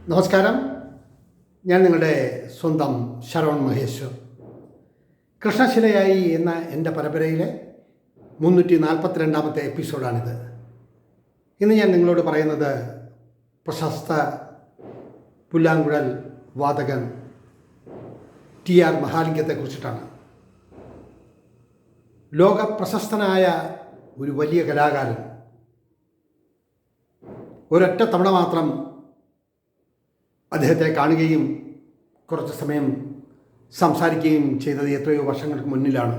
നമസ്കാരം. ഞാൻ നിങ്ങളുടെ സ്വന്തം ശരവൺ മഹേശ്വർ. കൃഷ്ണശിലയായി എന്ന എൻ്റെ പരമ്പരയിലെ 342ാമത്തെ എപ്പിസോഡാണിത്. ഇന്ന് ഞാൻ നിങ്ങളോട് പറയുന്നത് പ്രശസ്ത പുല്ലാങ്കുഴൽ വാദകൻ TR മഹാലിംഗത്തെക്കുറിച്ചിട്ടാണ്. ലോക പ്രശസ്തനായ ഒരു വലിയ കലാകാരൻ ഒരൊറ്റ തവണ മാത്രം അദ്ദേഹത്തെ കാണുകയും കുറച്ച് സമയം സംസാരിക്കുകയും ചെയ്തത് എത്രയോ വർഷങ്ങൾക്ക് മുന്നിലാണ്.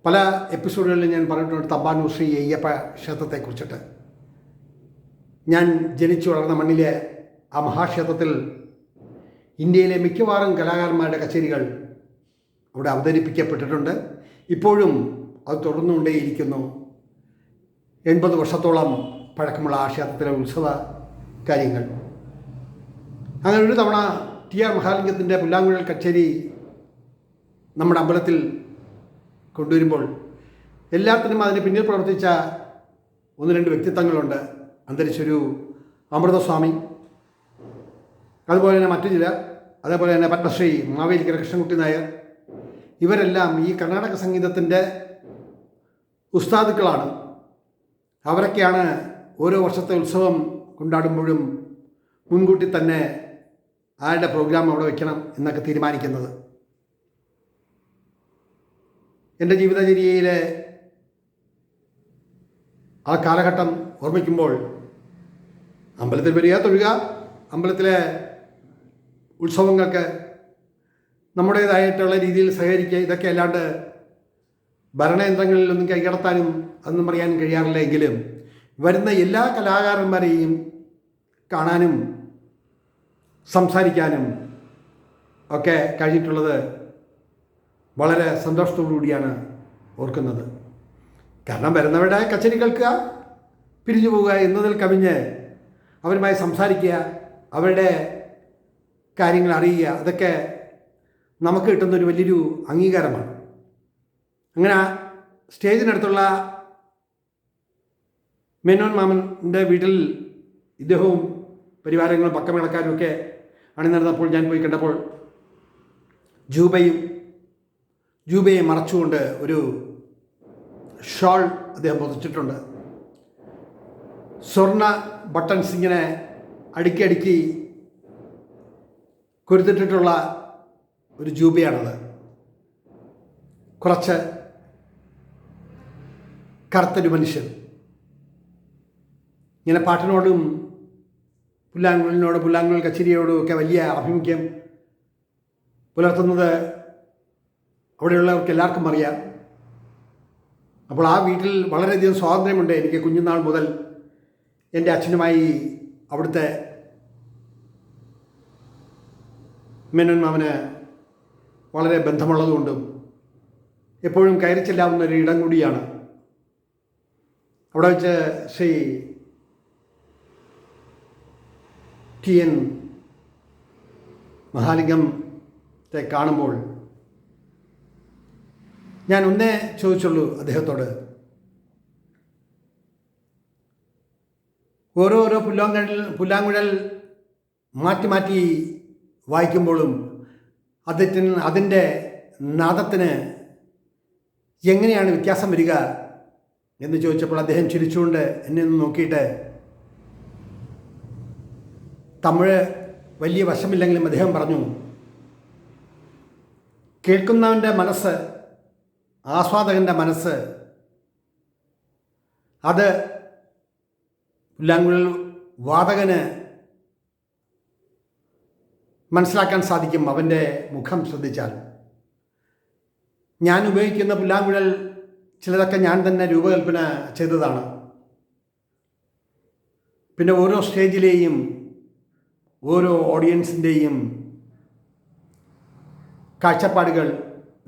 പല എപ്പിസോഡുകളിൽ ഞാൻ പറഞ്ഞിട്ടുണ്ട് തമ്പാനൂർ ശ്രീ അയ്യപ്പ ക്ഷേത്രത്തെക്കുറിച്ചിട്ട്. ഞാൻ ജനിച്ചു വളർന്ന മണ്ണിലെ ആ മഹാക്ഷേത്രത്തിൽ ഇന്ത്യയിലെ മിക്കവാറും കലാകാരന്മാരുടെ കച്ചേരികൾ അവിടെ അവതരിപ്പിക്കപ്പെട്ടിട്ടുണ്ട്. ഇപ്പോഴും അത് തുടർന്നുകൊണ്ടേയിരിക്കുന്നു. 80 വർഷത്തോളം പഴക്കമുള്ള ആ ക്ഷേത്രത്തിലെ ഉത്സവ കാര്യങ്ങൾ. അങ്ങനെ ഒരു തവണ TR മഹാലിംഗത്തിൻ്റെ പുല്ലാങ്കുഴൽ കച്ചേരി നമ്മുടെ അമ്പലത്തിൽ കൊണ്ടുവരുമ്പോൾ എല്ലാത്തിനും അതിന് പിന്നിൽ പ്രവർത്തിച്ച 1-2 വ്യക്തിത്വങ്ങളുണ്ട്. അന്തരിച്ചൊരു അമൃതസ്വാമി, അതുപോലെ തന്നെ മറ്റു ചിലർ, അതേപോലെ തന്നെ പത്മശ്രീ മാവേലിക്കര കൃഷ്ണൻകുട്ടി നായർ. ഇവരെല്ലാം ഈ കർണാടക സംഗീതത്തിൻ്റെ ഉസ്താദുക്കളാണ്. അവരൊക്കെയാണ് ഓരോ വർഷത്തെ ഉത്സവം കൊണ്ടാടുമ്പോഴും മുൻകൂട്ടി തന്നെ ആരുടെ പ്രോഗ്രാം അവിടെ വയ്ക്കണം എന്നൊക്കെ തീരുമാനിക്കുന്നത്. എൻ്റെ ജീവിതചര്യയിലെ ആ കാലഘട്ടം ഓർമ്മിക്കുമ്പോൾ അമ്പലത്തിൽ വരിക, തൊഴുക, അമ്പലത്തിലെ ഉത്സവങ്ങൾക്ക് നമ്മുടേതായിട്ടുള്ള രീതിയിൽ സഹകരിക്കുക, ഇതൊക്കെ അല്ലാണ്ട് ഭരണയന്ത്രങ്ങളിലൊന്നും കൈകടത്താനും അതൊന്നും പറയാനും കഴിയാറില്ല. എങ്കിലും വരുന്ന എല്ലാ കലാകാരന്മാരെയും കാണാനും സംസാരിക്കാനും ഒക്കെ കഴിഞ്ഞിട്ടുള്ളത് വളരെ സന്തോഷത്തോടു കൂടിയാണ് ഓർക്കുന്നത്. കാരണം വരുന്നവരുടെ കച്ചേരി കേൾക്കുക, പിരിഞ്ഞു പോവുക എന്നതിൽ കവിഞ്ഞ് അവരുമായി സംസാരിക്കുക, അവരുടെ കാര്യങ്ങൾ അറിയുക, അതൊക്കെ നമുക്ക് കിട്ടുന്നൊരു വലിയൊരു അംഗീകാരമാണ്. അങ്ങനെ സ്റ്റേജിനടുത്തുള്ള മേനോൻ മാമൻ്റെ വീട്ടിൽ ഇദ്ദേഹവും പരിവാരങ്ങളും പക്കമിളക്കാരും ഒക്കെ അണിനിരന്നപ്പോൾ ഞാൻ പോയി കണ്ടപ്പോൾ ജൂബയെ മറച്ചുകൊണ്ട് ഒരു ഷോൾ അദ്ദേഹം പൊതിച്ചിട്ടുണ്ട്. സ്വർണ്ണ ബട്ടൺസ് ഇങ്ങനെ അടുക്കി കൊരുത്തിട്ടിട്ടുള്ള ഒരു ജൂബയാണത്. കുറച്ച് കറുത്തൊരു മനുഷ്യൻ ഇങ്ങനെ പാട്ടിനോടും പുല്ലാങ്കുഴൽ കച്ചേരിയോടും ഒക്കെ വലിയ ആഭിമുഖ്യം പുലർത്തുന്നത് അവിടെയുള്ളവർക്ക് എല്ലാവർക്കും അറിയാം. അപ്പോൾ ആ വീട്ടിൽ വളരെയധികം സ്വാതന്ത്ര്യമുണ്ട്. എനിക്ക് കുഞ്ഞുനാൾ മുതൽ എൻ്റെ അച്ഛനുമായി അവിടുത്തെ മേനോൻ മാമന് വളരെ ബന്ധമുള്ളതുകൊണ്ടും എപ്പോഴും കയറി ചെല്ലാവുന്ന ഒരു ഇടം കൂടിയാണ്. അവിടെ വെച്ച് ശ്രീ TN മഹാലിംഗത്തെ കാണുമ്പോൾ ഞാൻ ഒന്നേ ചോദിച്ചുള്ളൂ അദ്ദേഹത്തോട്. ഓരോരോ പുല്ലാങ്കുഴൽ മാറ്റി വായിക്കുമ്പോഴും അതിൻ്റെ നാദത്തിന് എങ്ങനെയാണ് വ്യത്യാസം വരിക എന്ന് ചോദിച്ചപ്പോൾ അദ്ദേഹം ചിരിച്ചുകൊണ്ട് എന്നെ ഒന്ന് നോക്കിയിട്ട്, തമിഴ് വലിയ വശമില്ലെങ്കിലും അദ്ദേഹം പറഞ്ഞു, കേൾക്കുന്നവൻ്റെ മനസ്സ്, ആസ്വാദകൻ്റെ മനസ്സ്, അത് പുല്ലാങ്കുഴൽ വാദകന് മനസ്സിലാക്കാൻ സാധിക്കും അവൻ്റെ മുഖം ശ്രദ്ധിച്ചാൽ. ഞാൻ ഉപയോഗിക്കുന്ന പുല്ലാങ്കുഴൽ ചിലതൊക്കെ ഞാൻ തന്നെ രൂപകൽപ്പന ചെയ്തതാണ്. പിന്നെ ഓരോ സ്റ്റേജിലെയും ഓരോ ഓഡിയൻസിൻ്റെയും കാഴ്ചപ്പാടുകൾ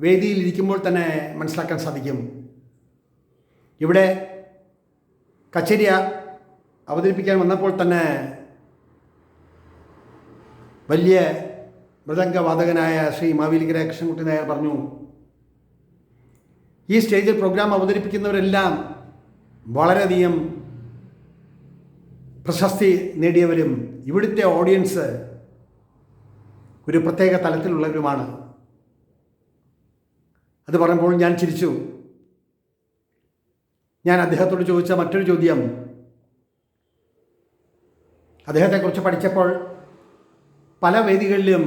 വേദിയിലിരിക്കുമ്പോൾ തന്നെ മനസ്സിലാക്കാൻ സാധിക്കും. ഇവിടെ കച്ചേരി അവതരിപ്പിക്കാൻ വന്നപ്പോൾ തന്നെ വലിയ മൃദംഗവാദകനായ ശ്രീ മാവേലിക്കര കൃഷ്ണൻകുട്ടി നായർ പറഞ്ഞു, ഈ സ്റ്റേജിൽ പ്രോഗ്രാം അവതരിപ്പിക്കുന്നവരെല്ലാം വളരെയധികം പ്രശസ്തി നേടിയവരും ഇവിടുത്തെ ഓഡിയൻസ് ഒരു പ്രത്യേക തലത്തിലുള്ളവരുമാണ്. അത് പറയുമ്പോൾ ഞാൻ ചിരിച്ചു. ഞാൻ അദ്ദേഹത്തോട് ചോദിച്ച മറ്റൊരു ചോദ്യം, അദ്ദേഹത്തെക്കുറിച്ച് പഠിച്ചപ്പോൾ പല വേദികളിലും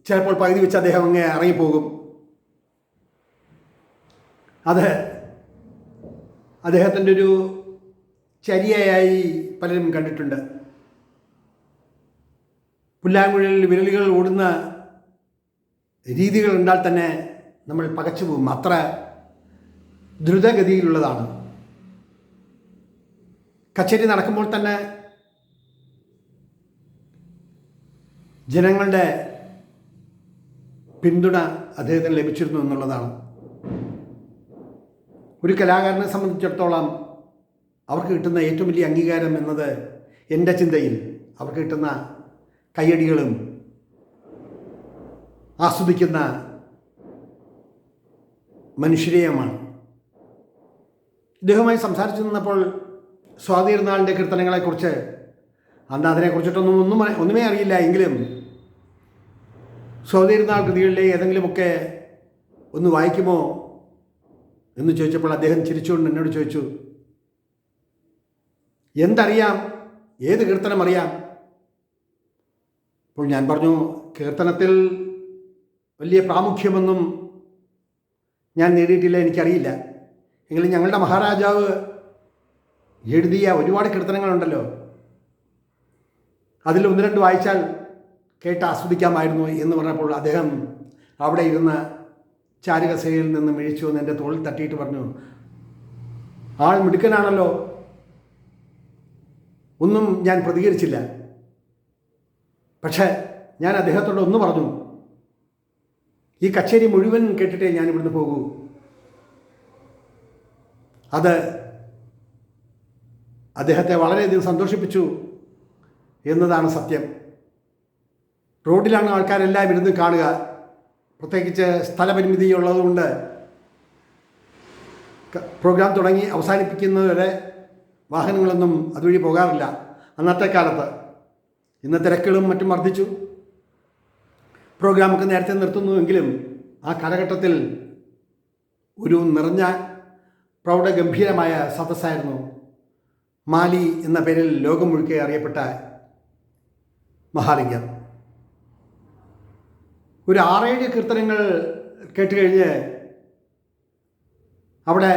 ചിലപ്പോൾ പകുതി വെച്ച് അദ്ദേഹം അങ്ങ് ഇറങ്ങിപ്പോകും. അത് അദ്ദേഹത്തിൻ്റെ ഒരു ചര്യയായി പലരും കണ്ടിട്ടുണ്ട്. പുല്ലാങ്കുഴലിൽ വിരലുകൾ ഓടുന്ന രീതികൾ ഉണ്ടാൽ തന്നെ നമ്മൾ പകച്ചു പോകും. അത്ര ദ്രുതഗതിയിലുള്ളതാണ്. കച്ചേരി നടക്കുമ്പോൾ തന്നെ ജനങ്ങളുടെ പിന്തുണ അദ്ദേഹത്തിന് ലഭിച്ചിരുന്നു എന്നുള്ളതാണ്. ഒരു കലാകാരനെ സംബന്ധിച്ചിടത്തോളം അവർക്ക് കിട്ടുന്ന ഏറ്റവും വലിയ അംഗീകാരം എന്നത് എൻ്റെ ചിന്തയിൽ അവർക്ക് കിട്ടുന്ന കയ്യടികളും ആസ്വദിക്കുന്ന മനുഷ്യരെയുമാണ്. ഇദ്ദേഹവുമായി സംസാരിച്ചു നിന്നപ്പോൾ സ്വാതി തിരുനാളിൻ്റെ കീർത്തനങ്ങളെക്കുറിച്ച് അന്ന് അതിനെക്കുറിച്ചിട്ടൊന്നും ഒന്നുമേ അറിയില്ല. എങ്കിലും സ്വാതി തിരുനാൾ കൃതികളിലെ ഏതെങ്കിലുമൊക്കെ ഒന്ന് വായിക്കുമോ എന്ന് ചോദിച്ചപ്പോൾ അദ്ദേഹം ചിരിച്ചുകൊണ്ട് എന്നോട് ചോദിച്ചു, എന്തറിയാം, ഏത് കീർത്തനം അറിയാം? അപ്പോൾ ഞാൻ പറഞ്ഞു, കീർത്തനത്തിൽ വലിയ പ്രാമുഖ്യമൊന്നും ഞാൻ നേടിയിട്ടില്ല, എനിക്കറിയില്ല. എങ്കിലും ഞങ്ങളുടെ മഹാരാജാവ് എഴുതിയ ഒരുപാട് കീർത്തനങ്ങളുണ്ടല്ലോ, അതിൽ ഒന്ന് രണ്ട് വായിച്ചാൽ കേട്ട് ആസ്വദിക്കാമായിരുന്നു എന്ന് പറഞ്ഞപ്പോൾ അദ്ദേഹം അവിടെ ഇരുന്ന് ചാരുകസേരയിൽ നിന്ന് മിഴിച്ചു വന്ന് എൻ്റെ തോളിൽ തട്ടിയിട്ട് പറഞ്ഞു, ആൾ മിടുക്കനാണല്ലോ. ഒന്നും ഞാൻ പ്രതികരിച്ചില്ല. പക്ഷേ ഞാൻ അദ്ദേഹത്തോട് ഒന്ന് പറഞ്ഞു, ഈ കച്ചേരി മുഴുവൻ കേട്ടിട്ടേ ഞാൻ ഇവിടുന്ന് പോകൂ. അത് അദ്ദേഹത്തെ വളരെയധികം സന്തോഷിപ്പിച്ചു എന്നതാണ് സത്യം. റോഡിലാണ് ആൾക്കാരെല്ലാം ഇരുന്ന് കാണുക. പ്രത്യേകിച്ച് സ്ഥലപരിമിതി ഉള്ളതുകൊണ്ട് പ്രോഗ്രാം തുടങ്ങി അവസാനിപ്പിക്കുന്നവരെ വാഹനങ്ങളൊന്നും അതുവഴി പോകാറില്ല അന്നത്തെ കാലത്ത്. ഇന്ന് തിരക്കുകളും മറ്റും വർദ്ധിച്ചു. പ്രോഗ്രാമൊക്കെ നേരത്തെ നിർത്തുന്നുവെങ്കിലും ആ കാലഘട്ടത്തിൽ ഒരു നിറഞ്ഞ പ്രൗഢഗംഭീരമായ സദസ്സായിരുന്നു. മാലി എന്ന പേരിൽ ലോകം മുഴുക്കെ അറിയപ്പെട്ട മഹാലിംഗം. ഒരു 6-7 കീർത്തനങ്ങൾ കേട്ടുകഴിഞ്ഞ് അവിടെ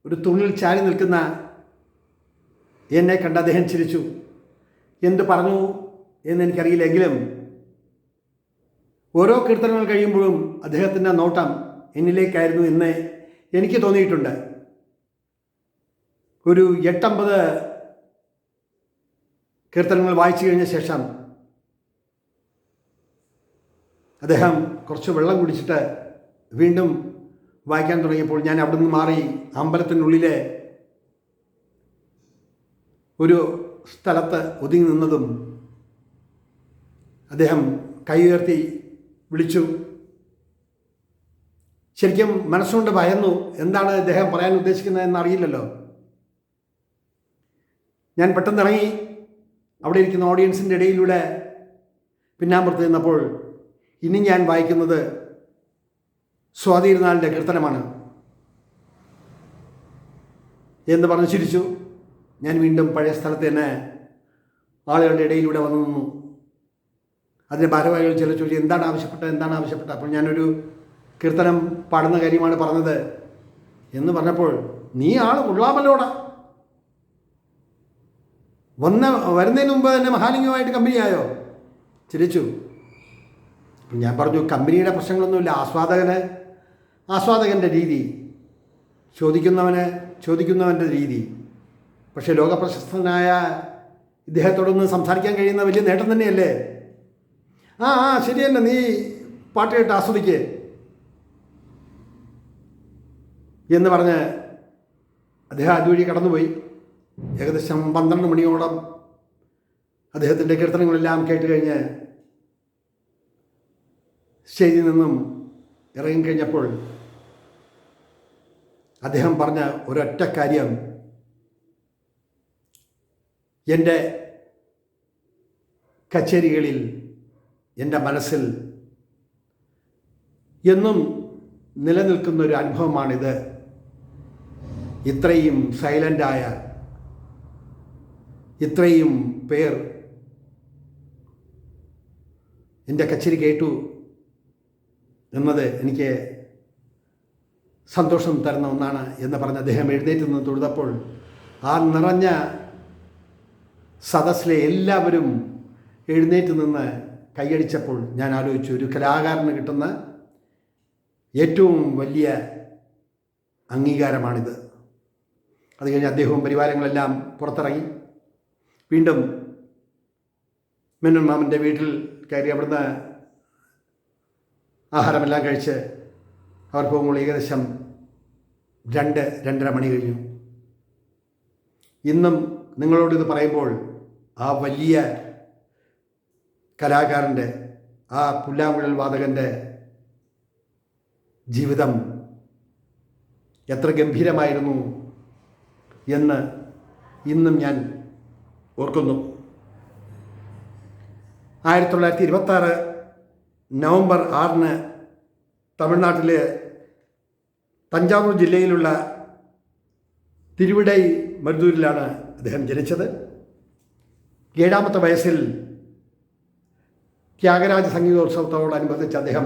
ഒരു തൂണിൽ ചാരി നിൽക്കുന്ന എന്നെ കണ്ട് അദ്ദേഹം ചിരിച്ചു. എന്ത് പറഞ്ഞു എന്നെനിക്കറിയില്ലെങ്കിലും ഓരോ കീർത്തനങ്ങൾ കഴിയുമ്പോഴും അദ്ദേഹത്തിൻ്റെ നോട്ടം എന്നിലേക്കായിരുന്നു എന്ന് എനിക്ക് തോന്നിയിട്ടുണ്ട്. ഒരു 8-9 കീർത്തനങ്ങൾ വായിച്ചു കഴിഞ്ഞ ശേഷം അദ്ദേഹം കുറച്ച് വെള്ളം കുടിച്ചിട്ട് വീണ്ടും വായിക്കാൻ തുടങ്ങിയപ്പോൾ ഞാൻ അവിടെ നിന്ന് മാറി അമ്പലത്തിനുള്ളിലെ ഒരു സ്ഥലത്ത് ഒതുങ്ങി നിന്നതും അദ്ദേഹം കൈ ഉയർത്തി വിളിച്ചു. ശരിക്കും മനസ്സുകൊണ്ട് ഭയന്നു. എന്താണ് അദ്ദേഹം പറയാൻ ഉദ്ദേശിക്കുന്നതെന്ന് അറിയില്ലല്ലോ. ഞാൻ പെട്ടെന്ന് ഇറങ്ങി അവിടെ ഇരിക്കുന്ന ഓഡിയൻസിൻ്റെ ഇടയിലൂടെ പിന്നാമ്പുറത്ത് നിന്നപ്പോൾ ഇനി ഞാൻ വായിക്കുന്നത് സ്വാതി തിരുനാളിൻ്റെ കീർത്തനമാണ് എന്ന് പറഞ്ഞ് ചിരിച്ചു. ഞാൻ വീണ്ടും പഴയ സ്ഥലത്ത് തന്നെ ആളുകളുടെ ഇടയിലൂടെ വന്നു നിന്നു. അതിൻ്റെ ഭാരവാഹികൾ ചില ചോദിച്ചു, എന്താണ് ആവശ്യപ്പെട്ടത്? അപ്പോൾ ഞാനൊരു കീർത്തനം പാടുന്ന കാര്യമാണ് പറഞ്ഞത് എന്ന് പറഞ്ഞപ്പോൾ, നീ ആൾ കൊള്ളാമല്ലോടാ, വരുന്നതിന് മുമ്പ് തന്നെ മഹാലിംഗമായിട്ട് കമ്പനിയായോ? ചിരിച്ചു. ഞാൻ പറഞ്ഞു, കമ്പനിയുടെ പ്രശ്നങ്ങളൊന്നുമില്ല, ആസ്വാദകൻ്റെ രീതി, ചോദിക്കുന്നവൻ്റെ രീതി. പക്ഷേ ലോകപ്രശസ്തനായ ഇദ്ദേഹത്തോടൊന്ന് സംസാരിക്കാൻ കഴിയുന്ന വലിയ നേട്ടം തന്നെയല്ലേ? ശരി തന്നെ, നീ പാട്ട് കേട്ട് ആസ്വദിക്കേ എന്ന് പറഞ്ഞ് അദ്ദേഹം അതുവഴി കടന്നുപോയി. ഏകദേശം 12 മണിയോളം അദ്ദേഹത്തിൻ്റെ കീർത്തനങ്ങളെല്ലാം കേട്ട് കഴിഞ്ഞ് സ്റ്റേജിൽ നിന്നും ഇറങ്ങിക്കഴിഞ്ഞപ്പോൾ അദ്ദേഹം പറഞ്ഞ ഒരൊറ്റ കാര്യം, എൻ്റെ കച്ചേരികളിൽ എൻ്റെ മനസ്സിൽ എന്നും നിലനിൽക്കുന്ന ഒരു അനുഭവമാണിത്. ഇത്രയും സൈലൻ്റായ ഇത്രയും പേർ എൻ്റെ കച്ചേരി കേട്ടു എന്നത് എനിക്ക് സന്തോഷം തരുന്ന ഒന്നാണ് എന്ന് പറഞ്ഞ് അദ്ദേഹം എഴുന്നേറ്റ് നിന്ന് തൊഴുതപ്പോൾ ആ നിറഞ്ഞ സദസ്സിലെ എല്ലാവരും എഴുന്നേറ്റ് നിന്ന് കൈയടിച്ചപ്പോൾ ഞാൻ ആലോചിച്ചു, ഒരു കലാകാരന് കിട്ടുന്ന ഏറ്റവും വലിയ അംഗീകാരമാണിത്. അത് കഴിഞ്ഞ് അദ്ദേഹവും പരിവാരങ്ങളെല്ലാം പുറത്തിറങ്ങി വീണ്ടും മേനോൻ മാമൻ്റെ വീട്ടിൽ കയറി അവിടുന്ന് ആഹാരമെല്ലാം കഴിച്ച് അവർ പോകുമ്പോൾ ഏകദേശം 2-2:30 മണി കഴിഞ്ഞു. ഇന്നും നിങ്ങളോടിത് പറയുമ്പോൾ ആ വലിയ കലാകാരൻ്റെ, ആ പുല്ലാങ്കുഴൽ വാദകൻ്റെ ജീവിതം എത്ര ഗംഭീരമായിരുന്നു എന്ന് ഇന്നും ഞാൻ ഓർക്കുന്നു. 1926 നവംബർ 6 തമിഴ്നാട്ടിലെ തഞ്ചാവൂർ ജില്ലയിലുള്ള തിരുവിടൈ മരുതൂരിലാണ് അദ്ദേഹം ജനിച്ചത്. 7ാമത്തെ വയസ്സിൽ ത്യാഗരാജ സംഗീതോത്സവത്തോടനുബന്ധിച്ച് അദ്ദേഹം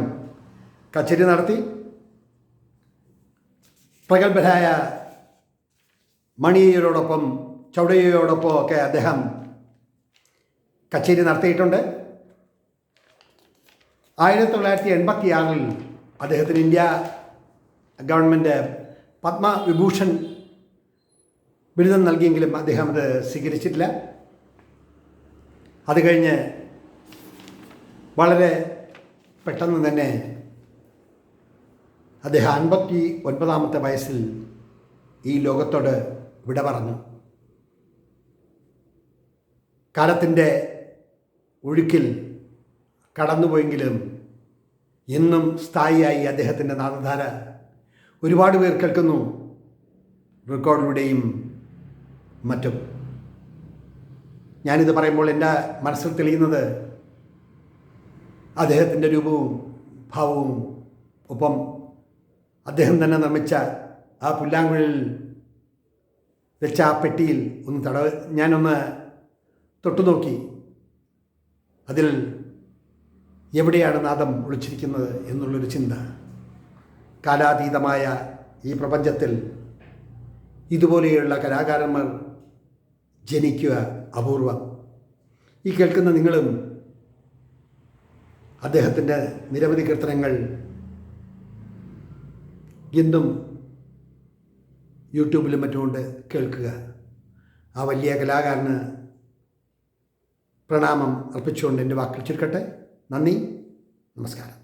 കച്ചേരി നടത്തി. പ്രഗത്ഭരായ മണിയരോടൊപ്പം ചൗടയോടൊപ്പം ഒക്കെ അദ്ദേഹം കച്ചേരി നടത്തിയിട്ടുണ്ട്. 1986 അദ്ദേഹത്തിന് ഇന്ത്യ ഗവൺമെൻറ് പത്മവിഭൂഷൺ ബിരുദം നൽകിയെങ്കിലും അദ്ദേഹം അത് സ്വീകരിച്ചിട്ടില്ല. അത് കഴിഞ്ഞ് വളരെ പെട്ടെന്ന് തന്നെ അദ്ദേഹം 59ാമത്തെ വയസ്സിൽ ഈ ലോകത്തോട് വിട പറഞ്ഞു. കാലത്തിൻ്റെ ഒഴുക്കിൽ കടന്നുപോയെങ്കിലും ഇന്നും സ്ഥായിയായി അദ്ദേഹത്തിൻ്റെ നാദധാര ഒരുപാട് പേർ കേൾക്കുന്നു, റെക്കോർഡിലൂടെയും മറ്റും. ഞാനിത് പറയുമ്പോൾ എൻ്റെ മനസ്സിൽ തെളിയുന്നത് അദ്ദേഹത്തിൻ്റെ രൂപവും ഭാവവും, ഒപ്പം അദ്ദേഹം തന്നെ നിർമ്മിച്ച ആ പുല്ലാങ്കുഴലിൽ വെച്ച ആ പെട്ടിയിൽ ഞാനൊന്ന് തൊട്ടുനോക്കി. അതിൽ എവിടെയാണ് നാദം ഒളിച്ചിരിക്കുന്നത് എന്നുള്ളൊരു ചിന്ത. കാലാതീതമായ ഈ പ്രപഞ്ചത്തിൽ ഇതുപോലെയുള്ള കലാകാരന്മാർ ജനിക്കുക അപൂർവം. ഈ കേൾക്കുന്ന നിങ്ങളും അദ്ദേഹത്തിൻ്റെ നിരവധി കീർത്തനങ്ങൾ എന്നും യൂട്യൂബിലും മറ്റുമുണ്ട്, കേൾക്കുക. ആ വലിയ കലാകാരന് പ്രണാമം അർപ്പിച്ചുകൊണ്ട് എൻ്റെ വാക്കുകൾ ചുരുക്കട്ടെ. നന്ദി, നമസ്കാരം.